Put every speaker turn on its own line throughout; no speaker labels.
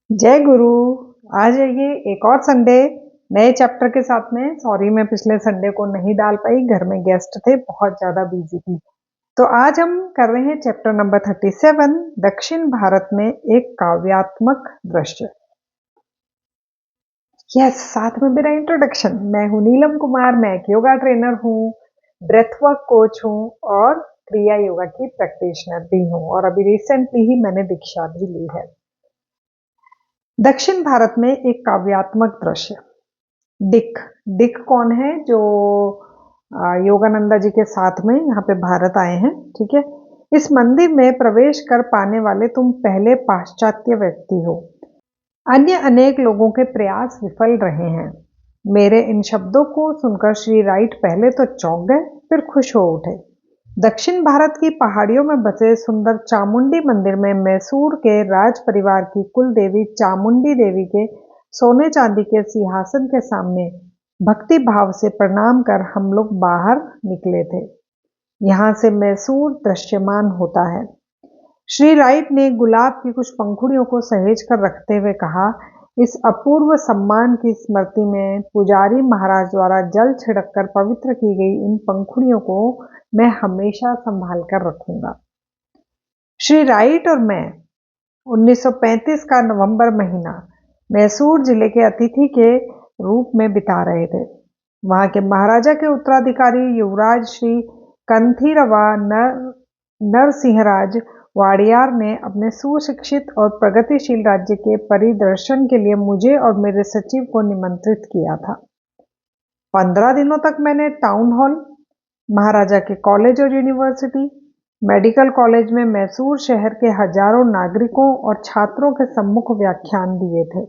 जय गुरु। आ जाइए एक और संडे नए चैप्टर के साथ में। सॉरी मैं पिछले संडे को नहीं डाल पाई, घर में गेस्ट थे, बहुत ज्यादा बिजी थी। तो आज हम कर रहे हैं चैप्टर नंबर 37, दक्षिण भारत में एक काव्यात्मक दृश्य। यस, साथ में मेरा इंट्रोडक्शन। मैं हूं नीलम कुमार, मैं एक योगा ट्रेनर हूँ, ब्रेथवर्क कोच हूँ और क्रिया योगा की प्रैक्टिशनर भी हूँ, और अभी रिसेंटली ही मैंने दीक्षा भी ली है। दक्षिण भारत में एक काव्यात्मक दृश्य। डिक डिक कौन है? जो योगानंदा जी के साथ में यहाँ पे भारत आए हैं, ठीक है। इस मंदिर में प्रवेश कर पाने वाले तुम पहले पाश्चात्य व्यक्ति हो। अन्य अनेक लोगों के प्रयास विफल रहे हैं। मेरे इन शब्दों को सुनकर श्री राइट पहले तो चौंक गए, फिर खुश हो उठे। दक्षिण भारत की पहाड़ियों में बसे सुंदर चामुंडी मंदिर में मैसूर के राज परिवार की कुल देवी चामुंडी देवी के सोने चांदी के सिंहासन के सामने भक्ति भाव से प्रणाम कर हम लोग बाहर निकले थे। यहाँ से मैसूर दृश्यमान होता है। श्री राइट ने गुलाब की कुछ पंखुड़ियों को सहेज कर रखते हुए कहा, इस अपूर्व सम्मान की स्मृति में पुजारी महाराज द्वारा जल छिड़क कर पवित्र की गई इन पंखुड़ियों को मैं हमेशा संभाल कर रखूंगा। श्री राइट और मैं 1935 का नवंबर महीना मैसूर जिले के अतिथि के रूप में बिता रहे थे। वहां के महाराजा के उत्तराधिकारी युवराज श्री कंथीरवा नरसिंहराज वाडियार ने अपने सुशिक्षित और प्रगतिशील राज्य के परिदर्शन के लिए मुझे और मेरे सचिव को निमंत्रित किया था। 15 दिनों तक मैंने टाउन हॉल, महाराजा के कॉलेज और यूनिवर्सिटी, मेडिकल कॉलेज में मैसूर शहर के हजारों नागरिकों और छात्रों के सम्मुख व्याख्यान दिए थे।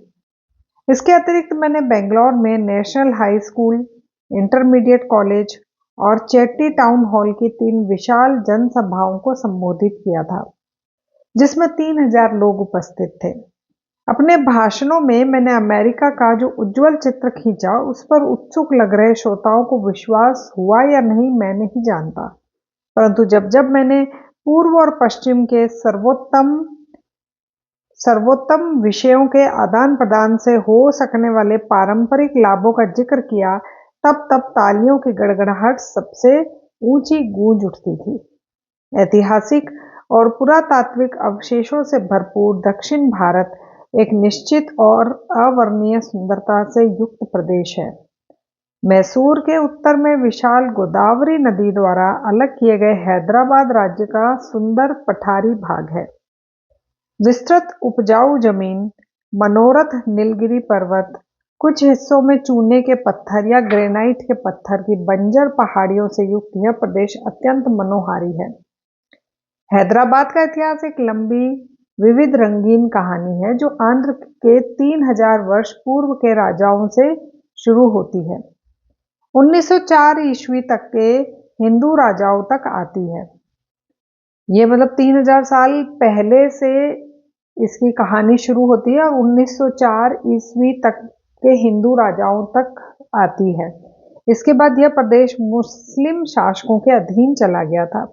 इसके अतिरिक्त मैंने बेंगलोर में national high school, intermediate college और चेट्टी टाउन हॉल की 3 विशाल जनसभाओं को संबोधित किया था, जिसमें 3000 लोग उपस्थित थे। अपने भाषणों में मैंने अमेरिका का जो उज्जवल चित्र खींचा, उस पर उत्सुक लग रहे श्रोताओं को विश्वास हुआ या नहीं मैं नहीं जानता, परंतु जब जब मैंने पूर्व और पश्चिम के सर्वोत्तम विषयों के आदान प्रदान से हो सकने वाले पारंपरिक लाभों का जिक्र किया, तब तब तालियों की गड़गड़ाहट सबसे ऊंची गूंज उठती थी। ऐतिहासिक और पुरातात्विक अवशेषों से भरपूर दक्षिण भारत एक निश्चित और अवर्णनीय सुंदरता से युक्त प्रदेश है। मैसूर के उत्तर में विशाल गोदावरी नदी द्वारा अलग किए गए हैदराबाद राज्य का सुंदर पठारी भाग है। विस्तृत उपजाऊ जमीन, मनोरथ नीलगिरी पर्वत, कुछ हिस्सों में चूने के पत्थर या ग्रेनाइट के पत्थर की बंजर पहाड़ियों से युक्त यह प्रदेश अत्यंत मनोहारी है। हैदराबाद का इतिहास एक लंबी विविध रंगीन कहानी है, जो आंध्र के 3000 वर्ष पूर्व के राजाओं से शुरू होती है। 1904 ईस्वी तक के हिंदू राजाओं तक आती है। ये मतलब 3000 साल पहले से इसकी कहानी शुरू होती है और 1904 ईस्वी तक के हिंदू राजाओं तक आती है। इसके बाद यह प्रदेश मुस्लिम शासकों के अधीन चला गया था।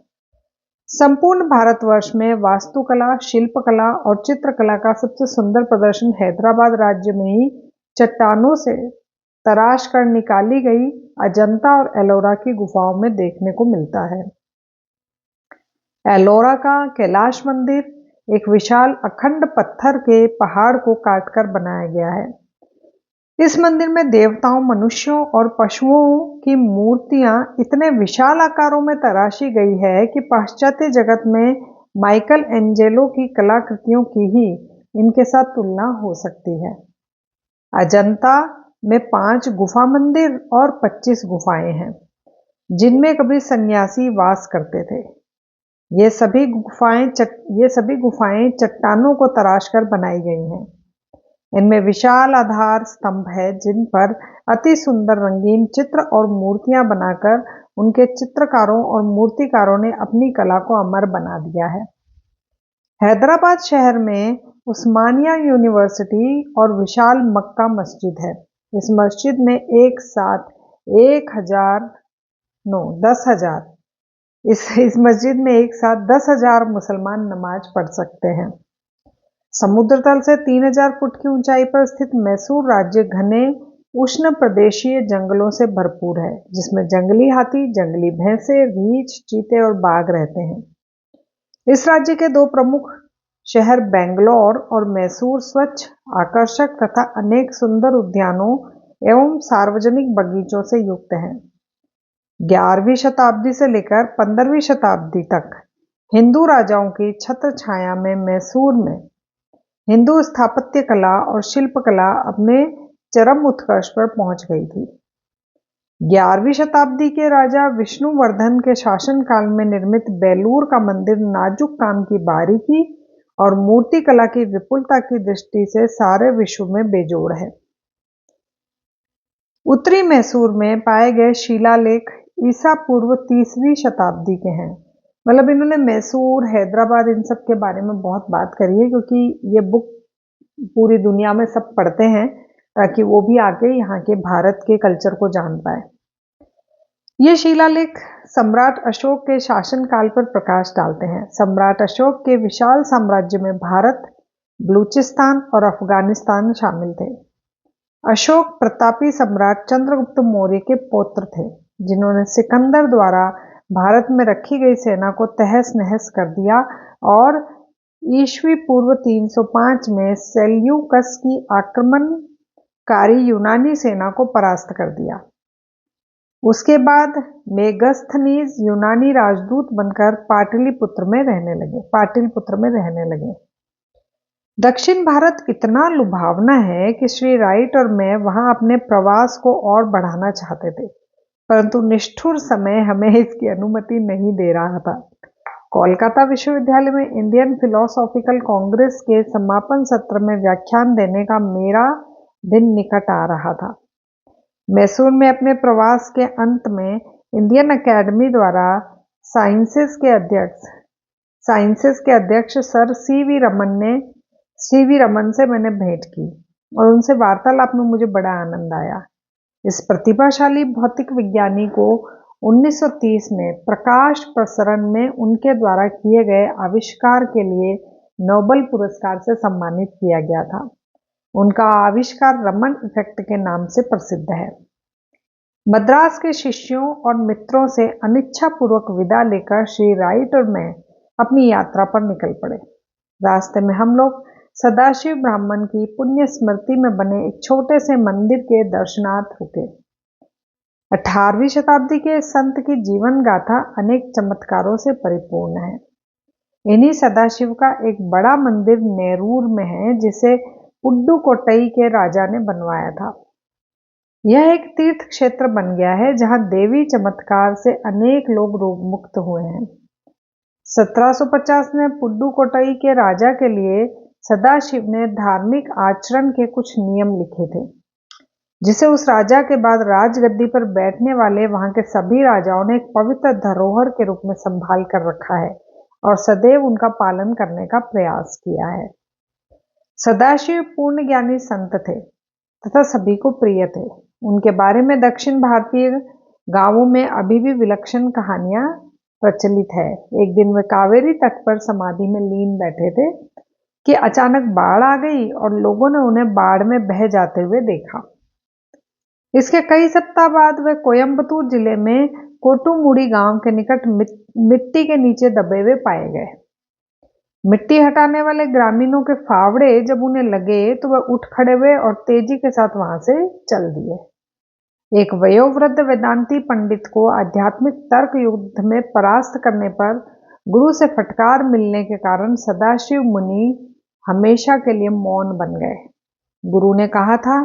संपूर्ण भारतवर्ष में वास्तुकला, शिल्पकला और चित्रकला का सबसे सुंदर प्रदर्शन हैदराबाद राज्य में ही चट्टानों से तराश कर निकाली गई अजंता और एलोरा की गुफाओं में देखने को मिलता है। एलोरा का कैलाश मंदिर एक विशाल अखंड पत्थर के पहाड़ को काटकर बनाया गया है। इस मंदिर में देवताओं, मनुष्यों और पशुओं की मूर्तियां इतने विशाल आकारों में तराशी गई है कि पाश्चात्य जगत में माइकल एंजेलो की कलाकृतियों की ही इनके साथ तुलना हो सकती है। अजंता में 5 गुफा मंदिर और 25 गुफाएं हैं, जिनमें कभी सन्यासी वास करते थे। ये सभी गुफाएं चट्टानों को तराशकर बनाई गई हैं। इनमें विशाल आधार स्तंभ है, जिन पर अति सुंदर रंगीन चित्र और मूर्तियां बनाकर उनके चित्रकारों और मूर्तिकारों ने अपनी कला को अमर बना दिया है। हैदराबाद शहर में उस्मानिया यूनिवर्सिटी और विशाल मक्का मस्जिद है। इस मस्जिद में एक साथ 10,000 मुसलमान नमाज पढ़ सकते हैं। समुद्र तल से 3000 फुट की ऊंचाई पर स्थित मैसूर राज्य घने उष्ण प्रदेशीय जंगलों से भरपूर है, जिसमें जंगली हाथी, जंगली भैंसे, रीछ, चीते और बाघ रहते हैं। इस राज्य के दो प्रमुख शहर बेंगलौर और मैसूर स्वच्छ, आकर्षक तथा अनेक सुंदर उद्यानों एवं सार्वजनिक बगीचों से युक्त हैं। 11वीं शताब्दी से लेकर 15वीं शताब्दी तक हिंदू राजाओं की छत्र छाया में मैसूर में हिंदू स्थापत्य कला और शिल्पकला अपने चरम उत्कर्ष पर पहुंच गई थी। 11वीं शताब्दी के राजा विष्णुवर्धन के शासनकाल में निर्मित बेलूर का मंदिर नाजुक काम की बारीकी और मूर्ति कला की विपुलता की दृष्टि से सारे विश्व में बेजोड़ है। उत्तरी मैसूर में पाए गए शिलालेख ईसा पूर्व 30वीं शताब्दी के हैं। मतलब इन्होंने मैसूर, हैदराबाद, इन सब के बारे में बहुत बात करी है, क्योंकि ये बुक पूरी दुनिया में सब पढ़ते हैं ताकि वो भी आके यहाँ के भारत के कल्चर को जान पाए। ये शिलालेख सम्राट अशोक के शासनकाल पर प्रकाश डालते हैं। सम्राट अशोक के विशाल साम्राज्य में भारत, बलूचिस्तान और अफगानिस्तान शामिल थे। अशोक प्रतापी सम्राट चंद्रगुप्त मौर्य के पौत्र थे, जिन्होंने सिकंदर द्वारा भारत में रखी गई सेना को तहस नहस कर दिया और ईस्वी पूर्व 305 में सेल्यूकस की आक्रमणकारी यूनानी सेना को परास्त कर दिया। उसके बाद मेगस्थनीज यूनानी राजदूत बनकर पाटलिपुत्र में रहने लगे। दक्षिण भारत इतना लुभावना है कि श्री राइट और मैं वहां अपने प्रवास को और बढ़ाना चाहते थे, परंतु निष्ठुर समय हमें इसकी अनुमति नहीं दे रहा था। कोलकाता विश्वविद्यालय में इंडियन फिलोसॉफिकल कांग्रेस के समापन सत्र में व्याख्यान देने का मेरा दिन निकट आ रहा था। मैसूर में अपने प्रवास के अंत में इंडियन अकेडमी द्वारा साइंसेस के अध्यक्ष सर सीवी रमन से मैंने भेंट की और उनसे वार्तालाप में मुझे बड़ा आनंद आया। इस प्रतिभाशाली भौतिक विज्ञानी को 1930 में प्रकाश प्रसरण में उनके द्वारा किए गए आविष्कार के लिए नोबेल पुरस्कार से सम्मानित किया गया था। उनका आविष्कार रमन इफेक्ट के नाम से प्रसिद्ध है। मद्रास के शिष्यों और मित्रों से अनिच्छापूर्वक विदा लेकर श्री राइट और मैं अपनी यात्रा पर निकल पड़े। रास्ते में हम लोग सदाशिव ब्राह्मण की पुण्य स्मृति में बने एक छोटे से मंदिर के दर्शनार्थ रुके। 18वीं शताब्दी के संत की जीवन गाथा अनेक चमत्कारों से परिपूर्ण है। इन्हीं सदाशिव का एक बड़ा मंदिर नेरूर में है, जिसे पुडुकोट्टई के राजा ने बनवाया था। यह एक तीर्थ क्षेत्र बन गया है, जहां देवी चमत्कार से अनेक लोग रोग मुक्त हुए हैं। 1750 में पुडुकोट्टई के राजा के लिए सदाशिव ने धार्मिक आचरण के कुछ नियम लिखे थे, जिसे उस राजा के बाद राजगद्दी पर बैठने वाले वहां के सभी राजाओं ने एक पवित्र धरोहर के रूप में संभाल कर रखा है और सदैव उनका पालन करने का प्रयास किया है। सदाशिव पूर्ण ज्ञानी संत थे तथा सभी को प्रिय थे। उनके बारे में दक्षिण भारतीय गांवों में अभी भी विलक्षण कहानियां प्रचलित है। एक दिन वे कावेरी तट पर समाधि में लीन बैठे थे कि अचानक बाढ़ आ गई और लोगों ने उन्हें बाढ़ में बह जाते हुए देखा। इसके कई सप्ताह बाद वे कोयम्बतूर जिले में कोटुमुड़ी गांव के निकट मिट्टी के नीचे दबे हुए पाए गए। मिट्टी हटाने वाले ग्रामीणों के फावड़े जब उन्हें लगे तो वह उठ खड़े हुए और तेजी के साथ वहां से चल दिए। एक वयोवृद्ध वेदांती पंडित को आध्यात्मिक तर्क युद्ध में परास्त करने पर गुरु से फटकार मिलने के कारण सदाशिव मुनि हमेशा के लिए मौन बन गए। गुरु ने कहा था,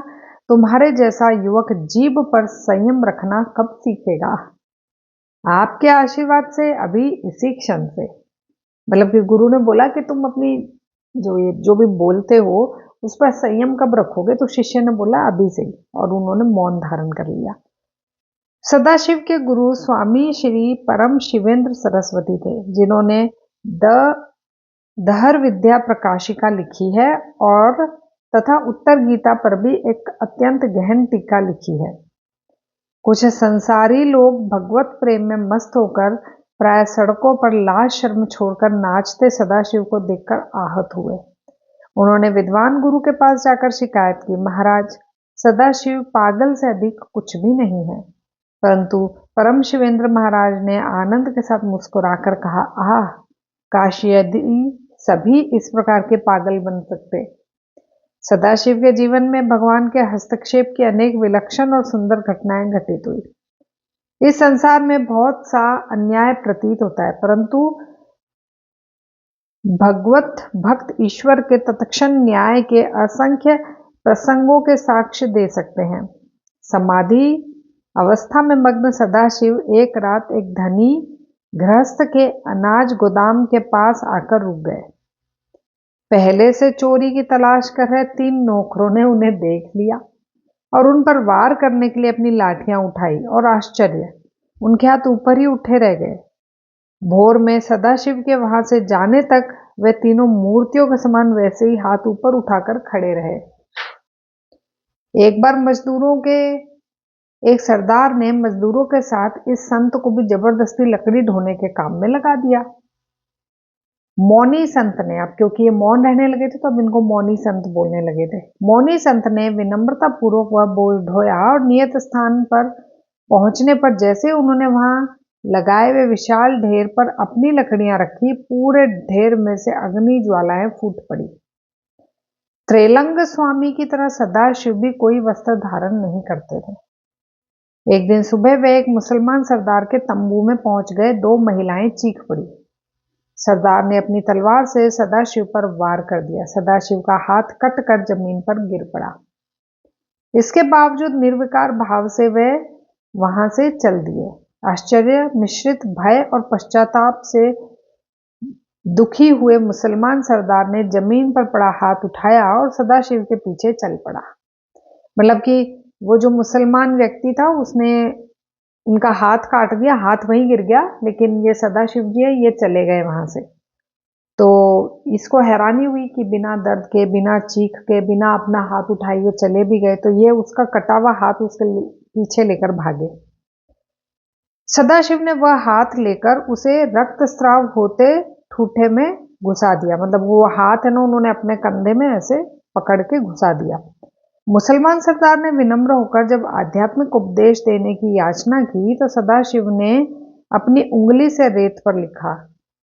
तुम्हारे जैसा युवक जीभ पर संयम रखना कब सीखेगा? आपके आशीर्वाद से अभी इसी क्षण से। मतलब कि गुरु ने बोला कि तुम अपनी जो भी बोलते हो उस पर संयम कब रखोगे? तो शिष्य ने बोला अभी से ही, और उन्होंने मौन धारण कर लिया। सदाशिव के गुरु स्वामी श्री परम शिवेंद्र सरस्वती थे, जिन्होंने दहर विद्या प्रकाशिका लिखी है और तथा उत्तर गीता पर भी एक अत्यंत गहन टीका लिखी है। कुछ संसारी लोग भगवत प्रेम में मस्त होकर प्राय सड़कों पर लाज शर्म छोड़कर नाचते सदाशिव को देखकर आहत हुए। उन्होंने विद्वान गुरु के पास जाकर शिकायत की, महाराज, सदाशिव पागल से अधिक कुछ भी नहीं है। परंतु परम शिवेंद्र महाराज ने आनंद के साथ मुस्कुराकर कहा, आह, काश यदि सभी इस प्रकार के पागल बन सकते। सदाशिव के जीवन में भगवान के हस्तक्षेप की अनेक विलक्षण और सुंदर घटनाएं घटित हुई। इस संसार में बहुत सा अन्याय प्रतीत होता है, परंतु भगवत भक्त ईश्वर के तत्क्षण न्याय के असंख्य प्रसंगों के साक्ष्य दे सकते हैं। समाधि अवस्था में मग्न सदाशिव एक रात एक धनी गृहस्थ के अनाज गोदाम के पास आकर रुक गए। पहले से चोरी की तलाश कर रहे 3 नौकरों ने उन्हें देख लिया और उन पर वार करने के लिए अपनी लाठियां उठाई, और आश्चर्य, उनके हाथ ऊपर ही उठे रह गए। भोर में सदाशिव के वहां से जाने तक वे तीनों मूर्तियों के समान वैसे ही हाथ ऊपर उठाकर खड़े रहे। एक बार मजदूरों के एक सरदार ने मजदूरों के साथ इस संत को भी जबरदस्ती लकड़ी ढोने के काम में लगा दिया। मौनी संत ने, अब क्योंकि ये मौन रहने लगे थे तो अब इनको मौनी संत बोलने लगे थे। मौनी संत ने विनम्रता पूर्वक वह बोझ ढोया और नियत स्थान पर पहुंचने पर जैसे उन्होंने वहां लगाए हुए विशाल ढेर पर अपनी लकड़ियां रखी, पूरे ढेर में से अग्नि ज्वालाएं फूट पड़ी। त्रैलंग स्वामी की तरह सदाशिव भी कोई वस्त्र धारण नहीं करते थे। एक दिन सुबह वे एक मुसलमान सरदार के तंबू में पहुंच गए। 2 महिलाएं चीख पड़ी। सरदार ने अपनी तलवार से सदाशिव पर वार कर दिया। सदाशिव का हाथ कट कर जमीन पर गिर पड़ा। इसके बावजूद निर्विकार भाव से वे वहां से चल दिए। आश्चर्य मिश्रित भय और पश्चाताप से दुखी हुए मुसलमान सरदार ने जमीन पर पड़ा हाथ उठाया और सदाशिव के पीछे चल पड़ा। मतलब कि वो जो मुसलमान व्यक्ति था उसने इनका हाथ काट दिया, हाथ वहीं गिर गया, लेकिन ये सदाशिव जी है, ये चले गए वहां से। तो इसको हैरानी हुई कि बिना दर्द के, बिना चीख के, बिना अपना हाथ उठाए ये चले भी गए, तो ये उसका कटा हुआ हाथ उसके पीछे लेकर भागे। सदाशिव ने वह हाथ लेकर उसे रक्तस्राव होते ठूठे में घुसा दिया। मतलब वो हाथ है ना, उन्होंने अपने कंधे में ऐसे पकड़ के घुसा दिया। मुसलमान सरदार ने विनम्र होकर जब आध्यात्मिक उपदेश देने की याचना की तो सदाशिव ने अपनी उंगली से रेत पर लिखा,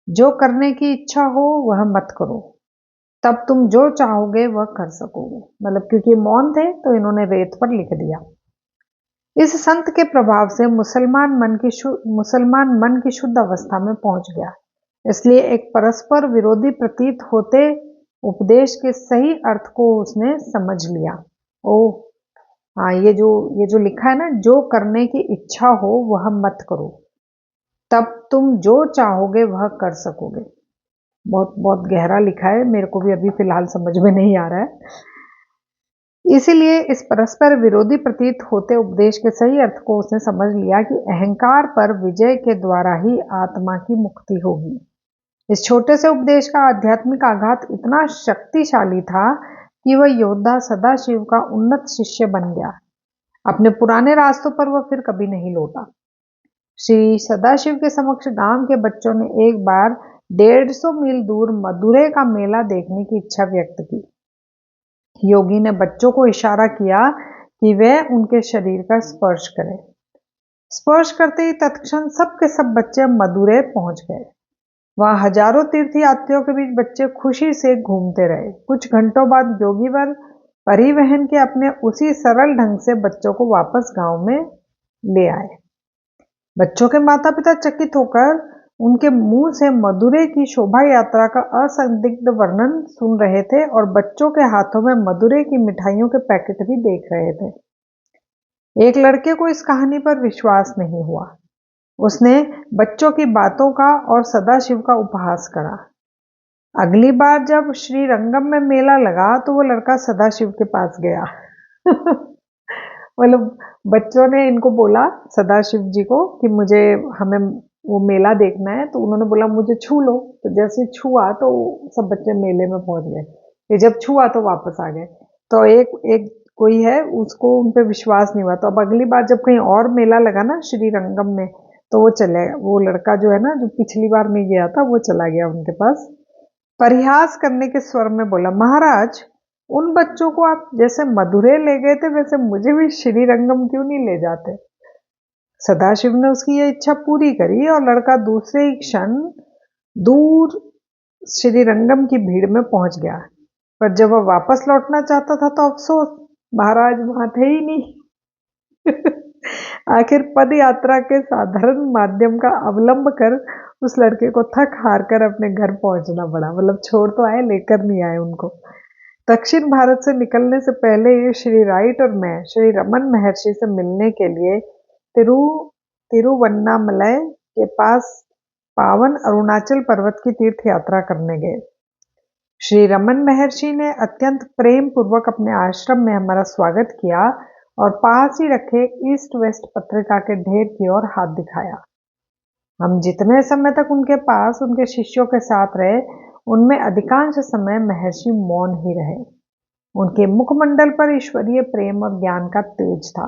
जो करने की इच्छा हो वह मत करो, तब तुम जो चाहोगे वह कर सकोगे। मतलब क्योंकि मौन थे तो इन्होंने रेत पर लिख दिया। इस संत के प्रभाव से मुसलमान मन की शुद्ध अवस्था में पहुंच गया। इसलिए एक परस्पर विरोधी प्रतीत होते उपदेश के सही अर्थ को उसने समझ लिया। ओह हाँ, ये जो लिखा है ना, जो करने की इच्छा हो वह मत करो, तब तुम जो चाहोगे वह कर सकोगे। बहुत बहुत गहरा लिखा है, मेरे को भी अभी फिलहाल समझ में नहीं आ रहा है। इसीलिए इस परस्पर विरोधी प्रतीत होते उपदेश के सही अर्थ को उसने समझ लिया कि अहंकार पर विजय के द्वारा ही आत्मा की मुक्ति होगी। इस छोटे से उपदेश का आध्यात्मिक आघात इतना शक्तिशाली था कि वह योद्धा सदाशिव का उन्नत शिष्य बन गया। अपने पुराने रास्तों पर वह फिर कभी नहीं लौटा। श्री सदाशिव के समक्ष गांव के बच्चों ने एक बार 150 मील दूर मदुरै का मेला देखने की इच्छा व्यक्त की। योगी ने बच्चों को इशारा किया कि वे उनके शरीर का स्पर्श करें। स्पर्श करते ही तत्क्षण सब के सब बच्चे मदुरै पहुंच गए। वहां हजारों तीर्थयात्रियों के बीच बच्चे खुशी से घूमते रहे। कुछ घंटों बाद योगीवर परिवहन के अपने उसी सरल ढंग से बच्चों को वापस गांव में ले आए। बच्चों के माता पिता चकित होकर उनके मुंह से मदुरै की शोभा यात्रा का असंदिग्ध वर्णन सुन रहे थे और बच्चों के हाथों में मदुरै की मिठाइयों के पैकेट भी देख रहे थे। एक लड़के को इस कहानी पर विश्वास नहीं हुआ। उसने बच्चों की बातों का और सदाशिव का उपहास करा। अगली बार जब श्री रंगम में मेला लगा तो वो लड़का सदाशिव के पास गया। मतलब बच्चों ने इनको बोला सदाशिव जी को कि हमें वो मेला देखना है, तो उन्होंने बोला मुझे छू लो। तो जैसे छुआ तो सब बच्चे मेले में पहुंच गए। ये जब छुआ तो वापस आ गए। तो एक कोई है, उसको उन पे विश्वास नहीं हुआ। तो अब अगली बार जब कहीं और मेला लगा ना श्री रंगम में, तो वो लड़का जो है ना, जो पिछली बार नहीं गया था, वो चला गया उनके पास। परिहास करने के स्वर में बोला, महाराज, उन बच्चों को आप जैसे मदुरै ले गए थे वैसे मुझे भी श्रीरंगम क्यों नहीं ले जाते। सदाशिव ने उसकी यह इच्छा पूरी करी और लड़का दूसरे ही क्षण दूर श्रीरंगम की भीड़ में पहुंच गया। पर जब वह वापस लौटना चाहता था तो अफसोस, महाराज वहां थे ही नहीं। आखिर पद यात्रा के साधारण माध्यम का अवलंब कर उस लड़के को थक हार कर अपने घर पहुंचना पड़ा। मतलब छोड़ तो आए, लेकर नहीं आए उनको। दक्षिण भारत से निकलने से पहले श्री राइट और मैं श्री रमन महर्षि से मिलने के लिए तिरुवन्नामलई के पास पावन अरुणाचल पर्वत की तीर्थ यात्रा करने गए। श्री रमन महर्षि ने अत्यंत प्रेम पूर्वक अपने आश्रम में हमारा स्वागत किया और पास ही रखे ईस्ट वेस्ट पत्रिका के ढेर की ओर हाथ दिखाया। हम जितने समय तक उनके पास उनके शिष्यों के साथ रहे, उनमें अधिकांश समय महर्षि मौन ही रहे। उनके मुखमंडल पर ईश्वरीय प्रेम और ज्ञान का तेज था।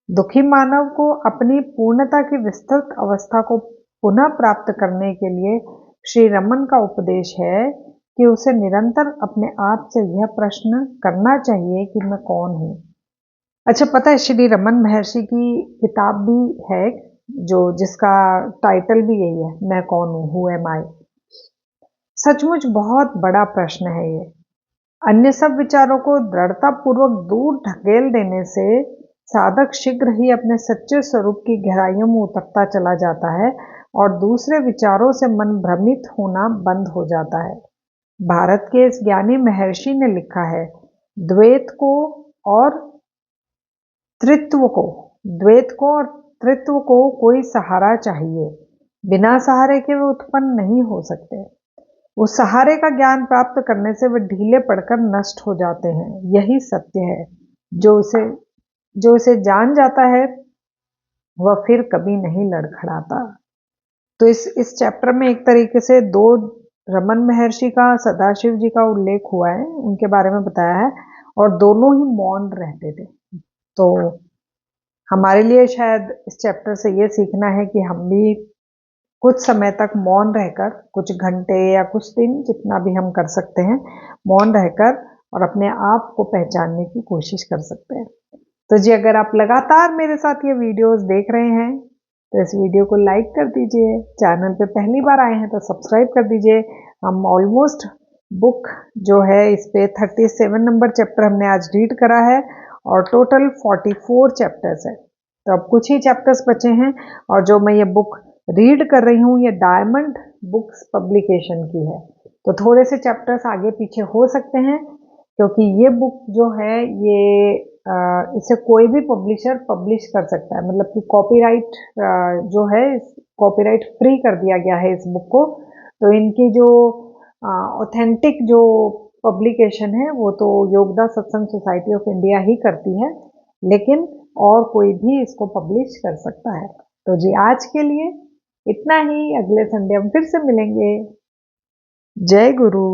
दुखी मानव को अपनी पूर्णता की विस्तृत अवस्था को पुनः प्राप्त करने के लिए श्री रमन का उपदेश है कि उसे निरंतर अपने आप से यह प्रश्न करना चाहिए कि मैं कौन हूँ। अच्छा, पता है श्री रमन महर्षि की किताब भी है जो जिसका टाइटल भी यही है, मैं कौन हूँ, हु एम आई। सचमुच बहुत बड़ा प्रश्न है ये। अन्य सब विचारों को दृढ़ता पूर्वक दूर ढकेल देने से साधक शीघ्र ही अपने सच्चे स्वरूप की गहराइयों में उतरता चला जाता है और दूसरे विचारों से मन भ्रमित होना बंद हो जाता है। भारत के इस ज्ञानी महर्षि ने लिखा है, द्वैत को और त्रित्व को कोई सहारा चाहिए। बिना सहारे के वे उत्पन्न नहीं हो सकते। उस सहारे का ज्ञान प्राप्त करने से वे ढीले पड़कर नष्ट हो जाते हैं। यही सत्य है। जो इसे जान जाता है वह फिर कभी नहीं लड़खड़ाता। तो इस चैप्टर में एक तरीके से दो रमन महर्षि का, सदाशिव जी का उल्लेख हुआ है, उनके बारे में बताया है और दोनों ही मौन रहते थे। तो हमारे लिए शायद इस चैप्टर से ये सीखना है कि हम भी कुछ समय तक मौन रहकर, कुछ घंटे या कुछ दिन, जितना भी हम कर सकते हैं, मौन रहकर और अपने आप को पहचानने की कोशिश कर सकते हैं। तो जी, अगर आप लगातार मेरे साथ ये वीडियोस देख रहे हैं तो इस वीडियो को लाइक कर दीजिए। चैनल पे पहली बार आए हैं तो सब्सक्राइब कर दीजिए। हम ऑलमोस्ट बुक जो है इस पे 37 नंबर चैप्टर हमने आज रीड करा है और टोटल 44 चैप्टर्स है। तो अब कुछ ही चैप्टर्स बचे हैं और जो मैं ये बुक रीड कर रही हूँ ये डायमंड बुक्स पब्लिकेशन की है। तो थोड़े से चैप्टर्स आगे पीछे हो सकते हैं क्योंकि ये बुक जो है ये इसे कोई भी पब्लिशर पब्लिश कर सकता है। मतलब कि कॉपीराइट जो है, कॉपीराइट फ्री कर दिया गया है इस बुक को। तो इनकी जो ऑथेंटिक जो पब्लिकेशन है वो तो योगदा सत्संग सोसाइटी ऑफ इंडिया ही करती है, लेकिन और कोई भी इसको पब्लिश कर सकता है। तो जी, आज के लिए इतना ही। अगले संडे हम फिर से मिलेंगे। जय गुरु।